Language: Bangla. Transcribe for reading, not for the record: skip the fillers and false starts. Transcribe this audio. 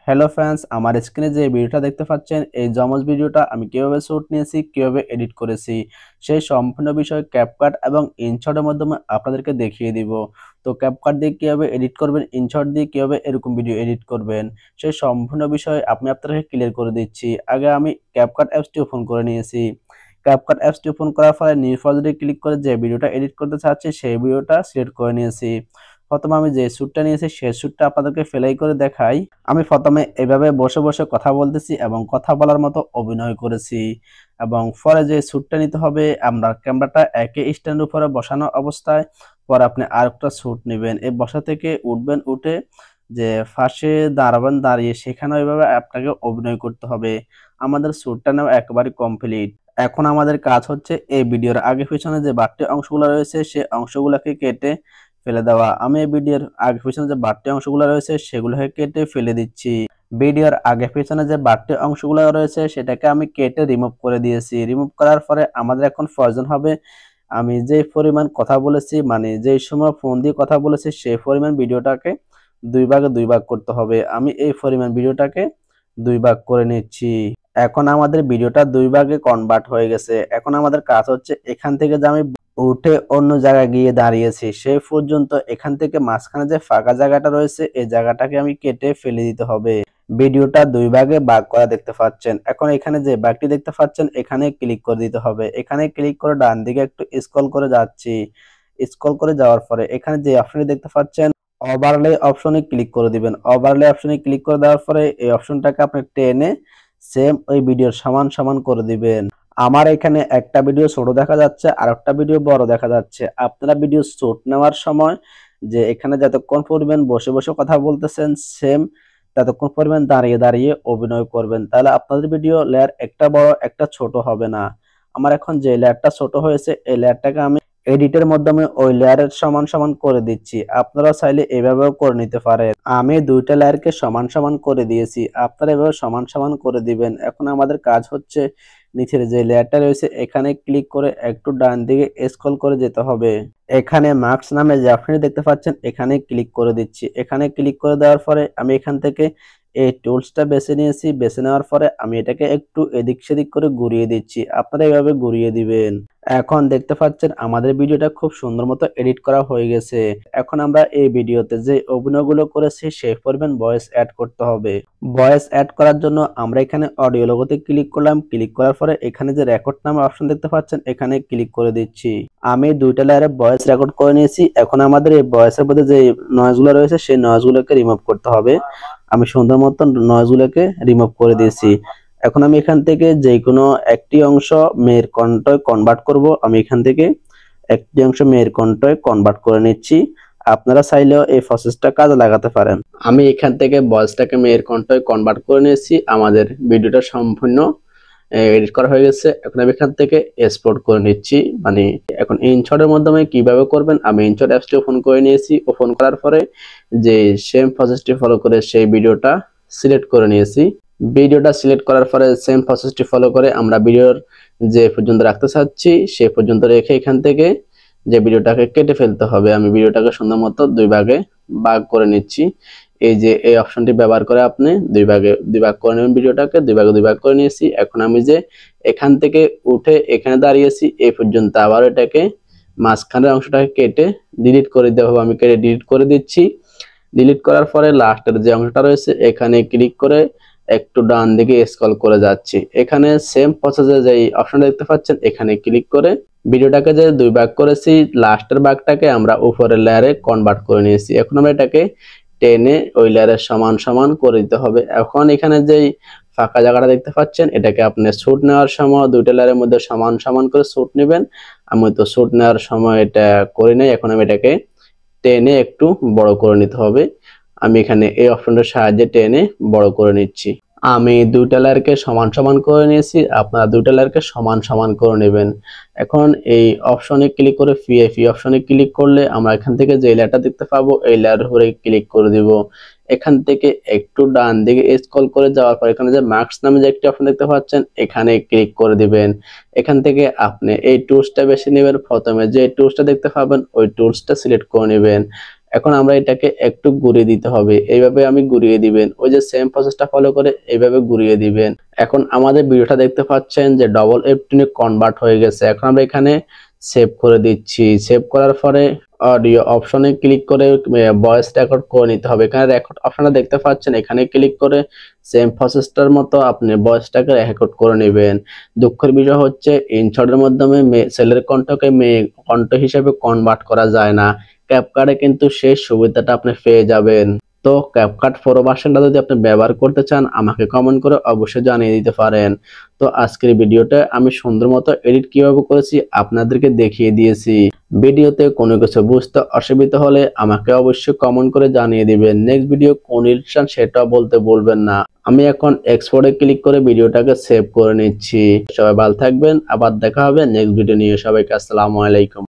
হ্যালো ফ্রেন্ডস, আমার স্ক্রিনে যে ভিডিওটা দেখতে পাচ্ছেন এই জমজ ভিডিওটা আমি কিভাবে শুট নিয়েছি, কিভাবে এডিট করেছি সেই সম্পূর্ণ বিষয় ক্যাপকাট এবং ইনশটের মাধ্যমে আপনাদেরকে দেখিয়ে দিব। তো ক্যাপকাট দিয়ে কিভাবে এডিট করবেন, ইনশট দিয়ে কিভাবে এরকম ভিডিও এডিট করবেন সেই সম্পূর্ণ বিষয় আমি আপনাদেরকে ক্লিয়ার করে দিচ্ছি। আগে আমি ক্যাপকাট অ্যাপসটি ওপেন করে নিয়েছি। ক্যাপকাট অ্যাপসটি ওপেন করার পরে নিউ প্রজেক্টে ক্লিক করে যে ভিডিওটা এডিট করতে চাচ্ছি সেই ভিডিওটা সিলেক্ট করে নিয়েছি। প্রথমে আমি যে শ্যুটটা নিয়েছি সেই শ্যুটটা আপনাদেরকে প্লে করে দেখাই। আমি প্রথমে এভাবে বসে বসে কথা বলতেছি এবং কথা বলার মতো অভিনয় করেছি, এবং পরে যে শ্যুটটা নিতে হবে আমরা ক্যামেরাটা একই স্ট্যান্ডের উপরে বসানো অবস্থায় পরে আপনি আরেকটা শ্যুট নেবেন, এই বসা থেকে উঠবেন, উঠে যে ফাঁসে দাঁড়াবেন, দাঁড়িয়ে সেখানে ওইভাবে আপনাকে অভিনয় করতে হবে। আমাদের শ্যুটটা নেওয়া একেবারে কমপ্লিট। এখন আমাদের কাজ হচ্ছে এই ভিডিওর আগে পিছনে যে বাড়তি অংশগুলো রয়েছে সেই অংশগুলোকে কেটে ফেলে দেওয়া। আমি এই ভিডিওর আগে পিছনে যে বাড়তি অংশগুলো রয়েছে সেগুলোকে কেটে ফেলে দিচ্ছি। ভিডিওর আগে পিছনে যে বাড়তি অংশগুলো রয়েছে সেটাকে আমি কেটে রিমুভ করে দিয়েছি। রিমুভ করার পরে আমাদের এখন প্রয়োজন হবে আমি যে পরিমাণ কথা বলেছি, মানে যেই সময় ফোন দিয়ে কথা বলেছি সেই পরিমাণ ভিডিওটাকে দুই ভাগ করতে হবে। আমি এই পরিমাণ ভিডিওটাকে দুই ভাগ করে নিচ্ছি। এখন আমাদের ভিডিওটা দুই ভাগে কনভার্ট হয়ে গেছে। এখন আমাদের কাজ হচ্ছে এখান থেকে যে আমি উঠে অন্য জায়গায় গিয়ে দাঁড়িয়েছি সেই পর্যন্ত এখান থেকে মাঝখানে যে ফাঁকা জায়গাটা রয়েছে এই জায়গাটাকে আমি কেটে ফেলে দিতে হবে। ভিডিওটা দুই ভাগে ভাগ করা দেখতে পাচ্ছেন। এখন এখানে যে ভাগটি দেখতে পাচ্ছেন এখানে ক্লিক করে দিতে হবে। এখানে ক্লিক করে ডান দিকে একটু স্ক্রল করে যাচ্ছি। স্ক্রল করে যাওয়ার পরে এখানে যে অপশনটি দেখতে পাচ্ছেন ওভারলে অপশনে ক্লিক করে দিবেন। ওভারলে অপশনে ক্লিক করে দেওয়ার পরে এই অপশনটাকে আপনি টেনে সেম ওই ভিডিওর সমান সমান করে দিবেন। আমার এখানে একটা ভিডিও ছোট দেখা যাচ্ছে আর একটা ভিডিও বড় দেখা যাচ্ছে। আপনারা ভিডিও শ্যুট নেওয়ার সময় যে এখানে যতক্ষণ পরিমাণ বসে বসে কথা বলতেছেন সেম ততক্ষণ পরিমাণ দাঁড়িয়ে দাঁড়িয়ে অভিনয় করবেন, তাহলে আপনাদের ভিডিও লেয়ার একটা বড় একটা ছোট হবে না। আমার এখন যে লেয়ারটা ছোট হয়েছে এই লেয়ারটাকে আমি এডিটের মাধ্যমে ওই লেয়ারের সমান সমান করে দিচ্ছি। আপনারা চাইলে এভাবেও করে নিতে পারেন। আমি দুইটা লেয়ারকে সমান সমান করে দিয়েছি, আপনারা এভাবে সমান সমান করে দিবেন। এখন আমাদের কাজ হচ্ছে নিচের যে লেয়ারটা রয়েছে এখানে ক্লিক করে একটু ডান দিকে স্ক্রল করে যেতে হবে। এখানে মার্কস নামে যে অপশনটি দেখতে পাচ্ছেন এখানে ক্লিক করে দিচ্ছি। এখানে ক্লিক করে দেওয়ার পরে আমি এখান থেকে এই টুলসটা বেছে নিয়েছি। বেছে নেওয়ার পরে আমি এটাকে একটু এদিক সেদিক করে ঘুরিয়ে দিচ্ছি। আপনারা এইভাবে ঘুরিয়ে দিবেন। এখন দেখতে পাচ্ছেন আমাদের ভিডিওটা খুব সুন্দর মতো এডিট করা হয়ে গেছে। এখন আমরা এই ভিডিওতে যে অভিনয়গুলো করেছি সেই পরিমাণ ভয়েস অ্যাড করতে হবে। ভয়েস অ্যাড করার জন্য আমরা এখানে অডিও লোগোতে ক্লিক করলাম। ক্লিক করার পরে এখানে যে রেকর্ড নামের অপশন দেখতে পাচ্ছেন এখানে ক্লিক করে দিচ্ছি। আমি দুইটা লেয়ারে ভয়েস রেকর্ড করে নিয়েছি। এখন আমাদের এই ভয়েসের মধ্যে যে নয়েজগুলো রয়েছে সেই নয়েজগুলোকে রিমুভ করতে হবে। আমি সুন্দর মতো নয়েজগুলোকে রিমুভ করে দিয়েছি। এখন আমি এখান থেকে যে কোনো একটি অংশ মেয়ের কণ্ঠে কনভার্ট করব। আমি এখান থেকে একটি অংশ মেয়ের কণ্ঠে কনভার্ট করে নিচ্ছি। আপনারা চাইলেও এই প্রসেসটা কাজে লাগাতে পারেন। আমি এখান থেকে ভয়েসটাকে মেয়ের কণ্ঠে কনভার্ট করে নিয়েছি। আমাদের ভিডিওটা সম্পূর্ণ এডিট করা হয়ে গেছে। এখন আমি এখান থেকে এক্সপোর্ট করে নিচ্ছি। মানে এখন ইনশটের মাধ্যমে কিভাবে করবেন, আমি ইনশট অ্যাপসটি ওপেন করে নিয়েছি। ওপেন করার পরে যে সেম প্রসেসটি ফলো করে সেই ভিডিওটা সিলেক্ট করে নিয়েছি। ভিডিওটা সিলেক্ট করার পরে সেম প্রসেসটি ফলো করে আমরা ভিডিওর যে পর্যন্ত রাখতে চাচ্ছি সে পর্যন্ত রেখে এখান থেকে যে ভিডিওটাকে কেটে ফেলতে হবে। আমি ভিডিওটাকে সুন্দর মতো দুই ভাগে ভাগ করে নিচ্ছি। এই যে এই অপশনটি ব্যবহার করে আপনি দুই ভাগ করে নেবেন। ভিডিওটাকে দুই ভাগ করে নিয়েছি। এখন আমি যে এখান থেকে উঠে এখানে দাঁড়িয়েছি এই পর্যন্ত আবার এটাকে মাঝখানের অংশটাকে কেটে ডিলিট করে দেওয়া হবে। আমি কেটে ডিলিট করে দিচ্ছি। ডিলিট করার পরে লাস্টের যে অংশটা রয়েছে এখানে ক্লিক করে একটু ডান দিকে স্ক্রল করে যাচ্ছি। এখানে সেম প্রসেসে যে অপশনটা দেখতে পাচ্ছেন এখানে ক্লিক করে ভিডিওটাকে যে দুই ভাগ করেছি লাস্টের ভাগটাকে আমরা উপরের লেয়ারে কনভার্ট করে নিয়েছি। এখন আমরা এটাকে টেনে ওই লেয়ারের সমান সমান করে দিতে হবে। এখন এখানে যেই ফাঁকা জায়গাটা দেখতে পাচ্ছেন এটাকে আপনি শ্যুট নেওয়ার সময় দুইটা লেয়ারের মধ্যে সমান সমান করে শ্যুট নেবেন। আমি তো শ্যুট নেওয়ার সময় এটা করি নাই। এখন আমি এটাকে টেনে একটু বড় করে নিতে হবে। আমি এখানে এই অপশনটার সাহায্যে টেনে বড় করে নিচ্ছি। আমি দুইটা লেয়ারকে সমান সমান করে নিয়েছি। আপনারা দুইটা লেয়ারকে সমান সমান করে নেবেন। এখন এই অপশনে ক্লিক করে পিএফি অপশনে ক্লিক করলে আমরা এখান থেকে যে লেয়ারটা দেখতে পাবো এই লেয়ারের উপরে ক্লিক করে দিব। এখান থেকে একটু ডান দিকে স্ক্রল করে যাওয়ার পর এখানে যে মার্কস নামে যে একটি অপশন দেখতে পাচ্ছেন এখানে ক্লিক করে দিবেন। এখান থেকে আপনি এই টুলসটা বেছে নেবেন। প্রথমে যে টুলসটা দেখতে পাবেন ওই টুলসটা সিলেক্ট করে নেবেন। এখন আমরা এটাকে একটু ঘুরিয়ে দিতে হবে, এইভাবে আমি ঘুরিয়ে দিবেন, ওই যে সেম প্রসেসটা ফলো করে এইভাবে ঘুরিয়ে দিবেন। এখন আমাদের ভিডিওটা দেখতে পাচ্ছেন যে ডবল এফ10 কনভার্ট হয়ে গেছে। এখন আমরা এখানে সেভ করে দিচ্ছি। সেভ করার পরে অডিও অপশনে ক্লিক করে ভয়েস রেকর্ড করে নিতে হবে। এখানে রেকর্ড অপশনটা দেখতে পাচ্ছেন, এখানে ক্লিক করে সেম প্রসেসটার মতো আপনি ভয়েসটাকে রেকর্ড করে নেবেন। দুঃখের বিষয় হচ্ছে ইনশটের মাধ্যমে ছেলের কণ্ঠকে মেয়ে কণ্ঠ হিসেবে কনভার্ট করা যায় না। ক্যাপকাটে কিন্তু সেই সুবিধাটা আপনি পেয়ে যাবেন। তো ক্যাপকাট প্রো ভার্সনটা যদি আপনি ব্যবহার করতে চান আমাকে কমেন্ট করে অবশ্যই জানিয়ে দিতে পারেন। তো আজকের ভিডিওটা আমি সুন্দর মতো এডিট কিভাবে করেছি আপনাদেরকে দেখিয়ে দিয়েছি। ভিডিওতে কোনো কিছু বুঝতে অসুবিধা হলে আমাকে অবশ্যই কমেন্ট করে জানিয়ে দিবেন। নেক্সট ভিডিও কোন এডিশন সেটা বলতে বলবেন না। আমি এখন এক্সপোর্টে ক্লিক করে ভিডিওটাকে সেভ করে নিচ্ছি। সবাই ভালো থাকবেন, আবার দেখা হবে নেক্সট ভিডিও নিয়ে। সবাইকে আসসালামু আলাইকুম।